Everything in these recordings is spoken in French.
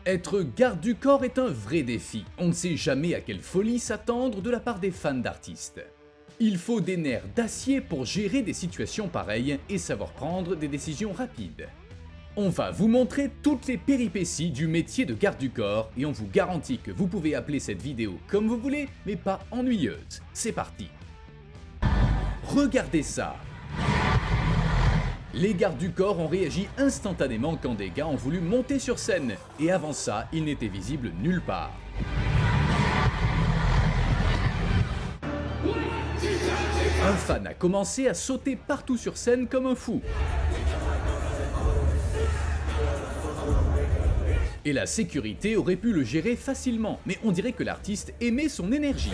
Être garde du corps est un vrai défi. On ne sait jamais à quelle folie s'attendre de la part des fans d'artistes. Il faut des nerfs d'acier pour gérer des situations pareilles et savoir prendre des décisions rapides. On va vous montrer toutes les péripéties du métier de garde du corps et on vous garantit que vous pouvez appeler cette vidéo comme vous voulez, mais pas ennuyeuse. C'est parti. Regardez ça. Les gardes du corps ont réagi instantanément quand des gars ont voulu monter sur scène, et avant ça, ils n'étaient visibles nulle part. Un fan a commencé à sauter partout sur scène comme un fou. Et la sécurité aurait pu le gérer facilement, mais on dirait que l'artiste aimait son énergie.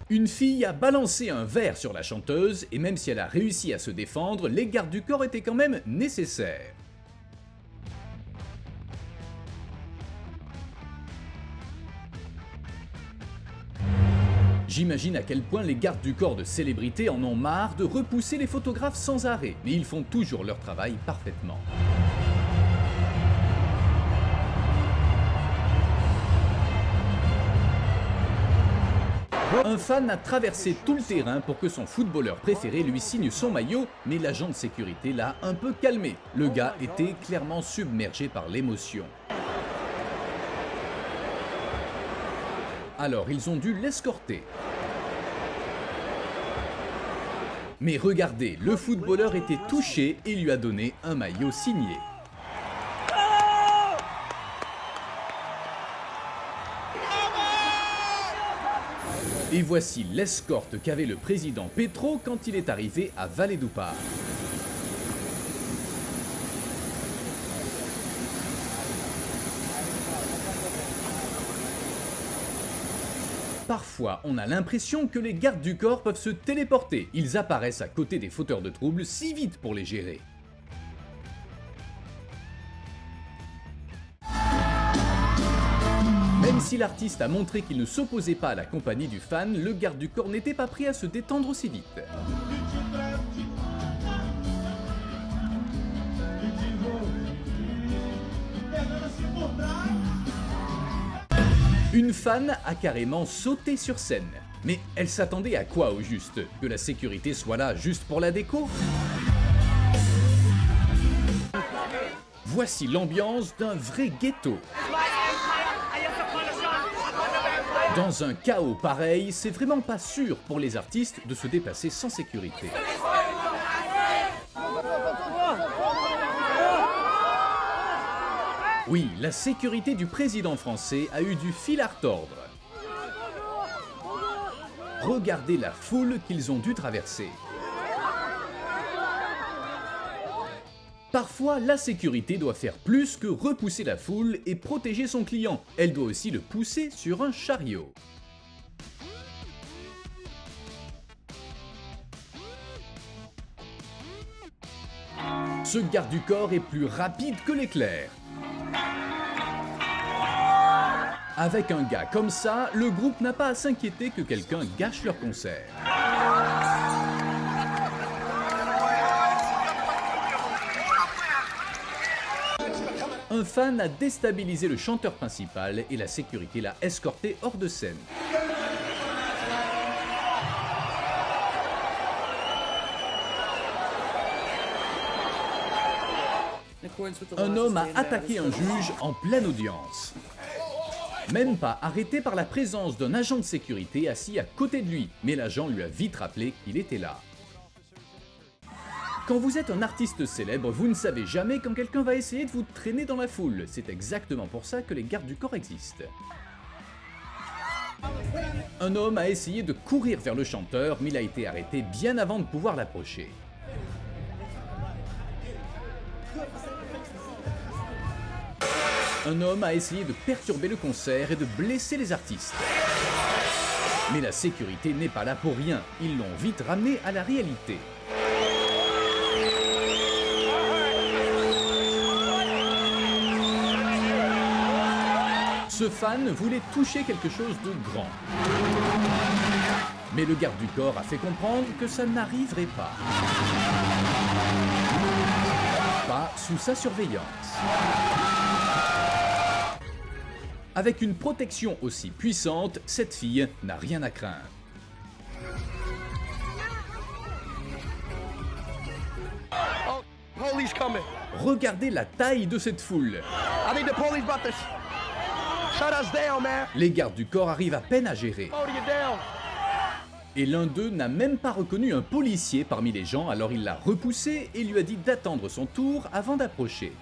Une fille a balancé un verre sur la chanteuse et même si elle a réussi à se défendre, les gardes du corps étaient quand même nécessaires. J'imagine à quel point les gardes du corps de célébrités en ont marre de repousser les photographes sans arrêt, mais ils font toujours leur travail parfaitement. Un fan a traversé tout le terrain pour que son footballeur préféré lui signe son maillot, mais l'agent de sécurité l'a un peu calmé. Le gars était clairement submergé par l'émotion. Alors ils ont dû l'escorter. Mais regardez, le footballeur était touché et lui a donné un maillot signé. Et voici l'escorte qu'avait le président Petro quand il est arrivé à Valledupar. Parfois, on a l'impression que les gardes du corps peuvent se téléporter. Ils apparaissent à côté des fauteurs de troubles si vite pour les gérer. Même si l'artiste a montré qu'il ne s'opposait pas à la compagnie du fan, le garde du corps n'était pas prêt à se détendre aussi vite. Une fan a carrément sauté sur scène. Mais elle s'attendait à quoi au juste? Que la sécurité soit là juste pour la déco? Voici l'ambiance d'un vrai ghetto. Dans un chaos pareil, c'est vraiment pas sûr pour les artistes de se déplacer sans sécurité. Oui, la sécurité du président français a eu du fil à retordre. Regardez la foule qu'ils ont dû traverser. Parfois, la sécurité doit faire plus que repousser la foule et protéger son client. Elle doit aussi le pousser sur un chariot. Ce garde du corps est plus rapide que l'éclair. Avec un gars comme ça, le groupe n'a pas à s'inquiéter que quelqu'un gâche leur concert. Un fan a déstabilisé le chanteur principal et la sécurité l'a escorté hors de scène. Un homme a attaqué un juge en pleine audience. Même pas arrêté par la présence d'un agent de sécurité assis à côté de lui, mais l'agent lui a vite rappelé qu'il était là. Quand vous êtes un artiste célèbre, vous ne savez jamais quand quelqu'un va essayer de vous traîner dans la foule. C'est exactement pour ça que les gardes du corps existent. Un homme a essayé de courir vers le chanteur, mais il a été arrêté bien avant de pouvoir l'approcher. Un homme a essayé de perturber le concert et de blesser les artistes. Mais la sécurité n'est pas là pour rien, ils l'ont vite ramené à la réalité. Ce fan voulait toucher quelque chose de grand. Mais le garde du corps a fait comprendre que ça n'arriverait pas. Pas sous sa surveillance. Avec une protection aussi puissante, cette fille n'a rien à craindre. Regardez la taille de cette foule. Les gardes du corps arrivent à peine à gérer. Et l'un d'eux n'a même pas reconnu un policier parmi les gens, alors il l'a repoussé et lui a dit d'attendre son tour avant d'approcher.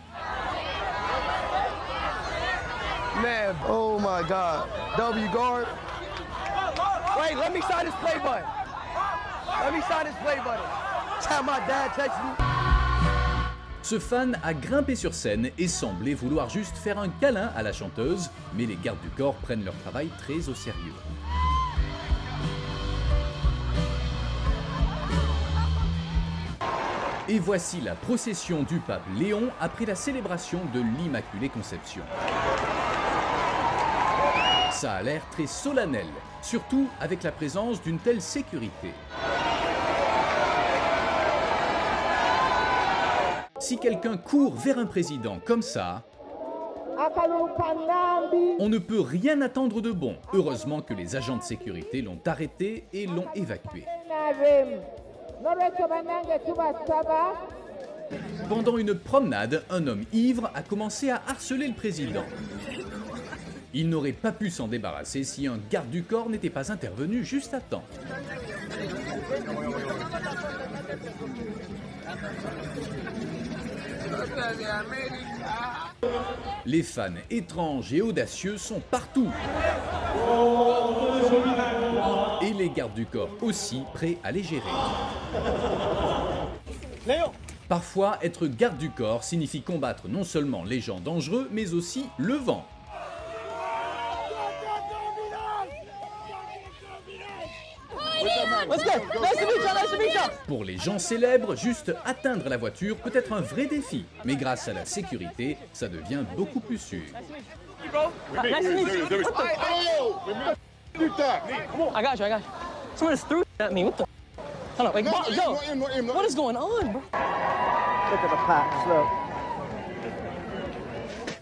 Man, oh my God. W guard. Wait, let me sign this play button. Let me sign this play button. That's how my dad texted me. Ce fan a grimpé sur scène et semblait vouloir juste faire un câlin à la chanteuse, mais les gardes du corps prennent leur travail très au sérieux. Et voici la procession du pape Léon après la célébration de l'Immaculée Conception. Ça a l'air très solennel, surtout avec la présence d'une telle sécurité. Si quelqu'un court vers un président comme ça, on ne peut rien attendre de bon. Heureusement que les agents de sécurité l'ont arrêté et l'ont évacué. Pendant une promenade, un homme ivre a commencé à harceler le président. Il n'aurait pas pu s'en débarrasser si un garde du corps n'était pas intervenu juste à temps. Les fans étranges et audacieux sont partout. Et les gardes du corps aussi prêts à les gérer. Parfois, être garde du corps signifie combattre non seulement les gens dangereux, mais aussi le vent. Pour les gens célèbres, juste atteindre la voiture peut être un vrai défi, mais grâce à la sécurité, ça devient beaucoup plus sûr. I got you. Someone just threw at me. What the? Hold on, wait, yo, what is going on, bro? Look at the pack, slow.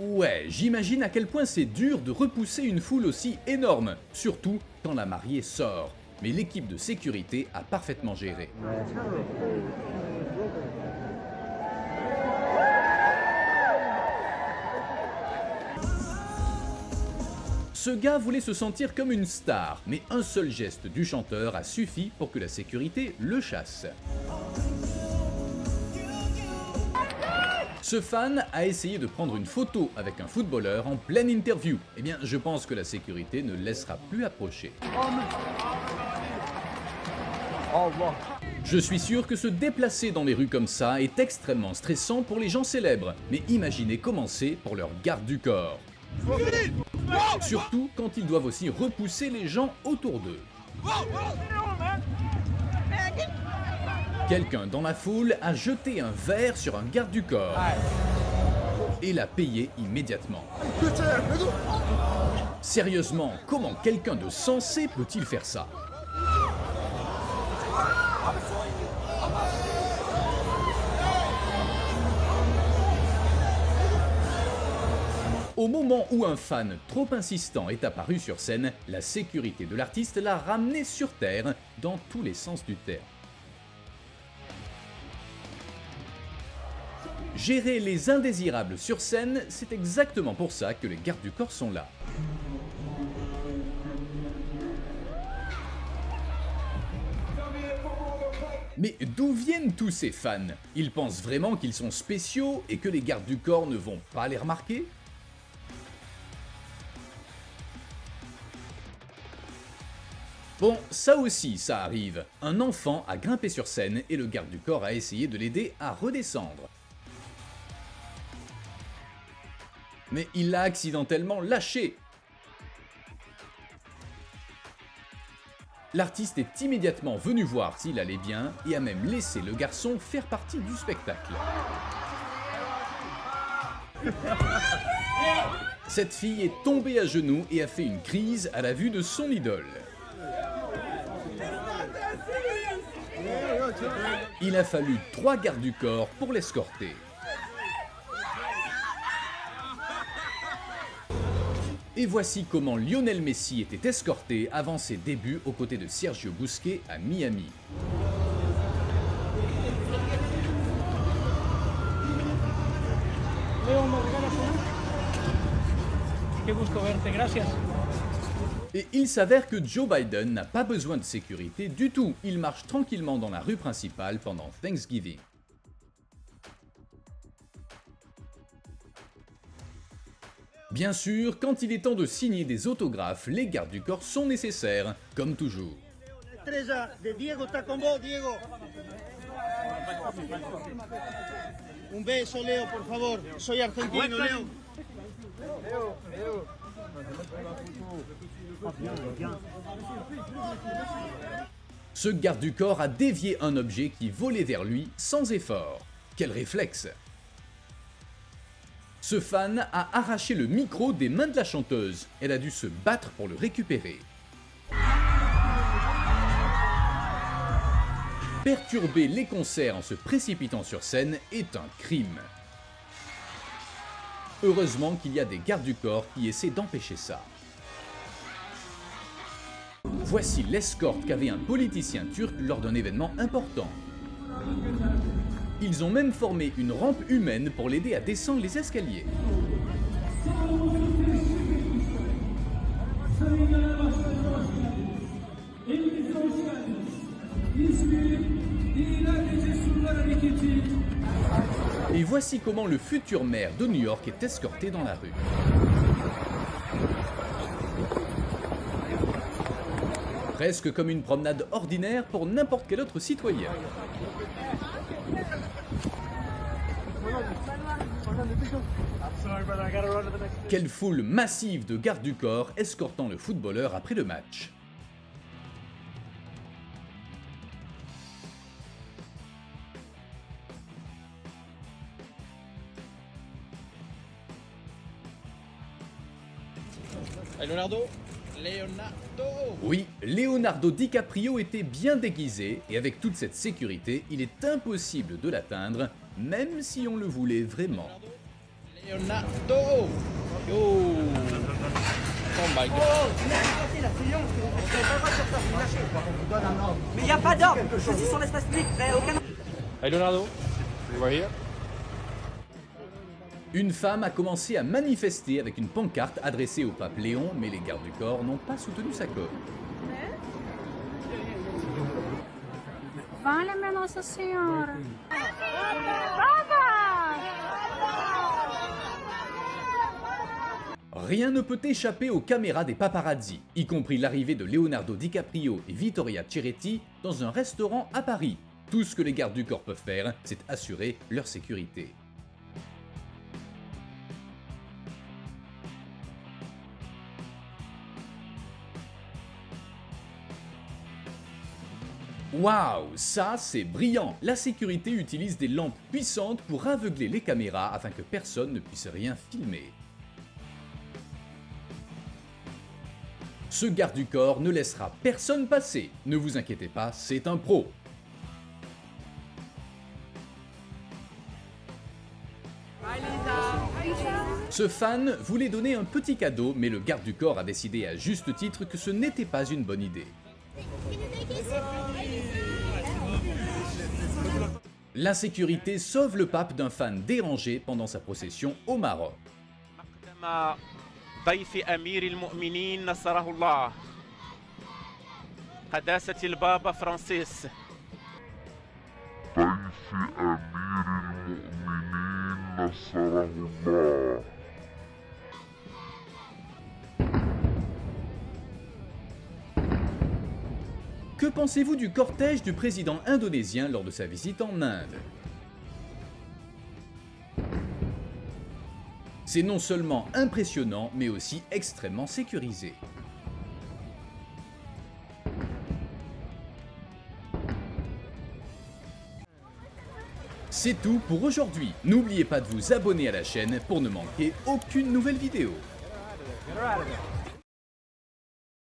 Ouais, j'imagine à quel point c'est dur de repousser une foule aussi énorme, surtout quand la mariée sort. Mais l'équipe de sécurité a parfaitement géré. Ce gars voulait se sentir comme une star, mais un seul geste du chanteur a suffi pour que la sécurité le chasse. Ce fan a essayé de prendre une photo avec un footballeur en pleine interview. Eh bien, je pense que la sécurité ne le laissera plus approcher. Je suis sûr que se déplacer dans les rues comme ça est extrêmement stressant pour les gens célèbres, mais imaginez comment c'est pour leur garde du corps. Surtout quand ils doivent aussi repousser les gens autour d'eux. Quelqu'un dans la foule a jeté un verre sur un garde du corps et l'a payé immédiatement. Sérieusement, comment quelqu'un de sensé peut-il faire ça ? Au moment où un fan trop insistant est apparu sur scène, la sécurité de l'artiste l'a ramené sur terre dans tous les sens du terme. Gérer les indésirables sur scène, c'est exactement pour ça que les gardes du corps sont là. Mais d'où viennent tous ces fans? Ils pensent vraiment qu'ils sont spéciaux et que les gardes du corps ne vont pas les remarquer? Bon, ça aussi, ça arrive. Un enfant a grimpé sur scène et le garde du corps a essayé de l'aider à redescendre. Mais il l'a accidentellement lâché. L'artiste est immédiatement venu voir s'il allait bien et a même laissé le garçon faire partie du spectacle. Cette fille est tombée à genoux et a fait une crise à la vue de son idole. Il a fallu 3 gardes du corps pour l'escorter. Et voici comment Lionel Messi était escorté avant ses débuts aux côtés de Sergio Busquets à Miami. Et il s'avère que Joe Biden n'a pas besoin de sécurité du tout. Il marche tranquillement dans la rue principale pendant Thanksgiving. Bien sûr, quand il est temps de signer des autographes, les gardes du corps sont nécessaires, comme toujours. Estrella de Diego está con vos, Diego. Un beso, Leo, por favor. Soy argentino, Leo. Ce garde du corps a dévié un objet qui volait vers lui sans effort. Quel réflexe! Ce fan a arraché le micro des mains de la chanteuse. Elle a dû se battre pour le récupérer. Perturber les concerts en se précipitant sur scène est un crime. Heureusement qu'il y a des gardes du corps qui essaient d'empêcher ça. Voici l'escorte qu'avait un politicien turc lors d'un événement important. Ils ont même formé une rampe humaine pour l'aider à descendre les escaliers. Et voici comment le futur maire de New York est escorté dans la rue. Presque comme une promenade ordinaire pour n'importe quel autre citoyen. Quelle foule massive de gardes du corps escortant le footballeur après le match. Leonardo. Oui, Leonardo DiCaprio était bien déguisé et avec toute cette sécurité, il est impossible de l'atteindre, même si on le voulait vraiment. Leonardo. Yo. Oh my god. Mais il n'y a pas d'ordre, choisis son espace public, aucun... Hey Leonardo, you are here? Une femme a commencé à manifester avec une pancarte adressée au pape Léon, mais les gardes du corps n'ont pas soutenu sa cause. Vale-me Nossa Senhora. Rien ne peut échapper aux caméras des paparazzi, y compris l'arrivée de Leonardo DiCaprio et Vittoria Ceretti dans un restaurant à Paris. Tout ce que les gardes du corps peuvent faire, c'est assurer leur sécurité. Waouh, ça c'est brillant! La sécurité utilise des lampes puissantes pour aveugler les caméras afin que personne ne puisse rien filmer. Ce garde du corps ne laissera personne passer. Ne vous inquiétez pas, c'est un pro. Ce fan voulait donner un petit cadeau, mais le garde du corps a décidé à juste titre que ce n'était pas une bonne idée. L'insécurité sauve le pape d'un fan dérangé pendant sa procession au Maroc. ضيف أمير المؤمنين نصره الله قداسة البابا فرانسيس ضيف أمير المؤمنين نصره الله. Que pensez-vous du cortège du président indonésien lors de sa visite en Inde? C'est non seulement impressionnant, mais aussi extrêmement sécurisé. C'est tout pour aujourd'hui. N'oubliez pas de vous abonner à la chaîne pour ne manquer aucune nouvelle vidéo.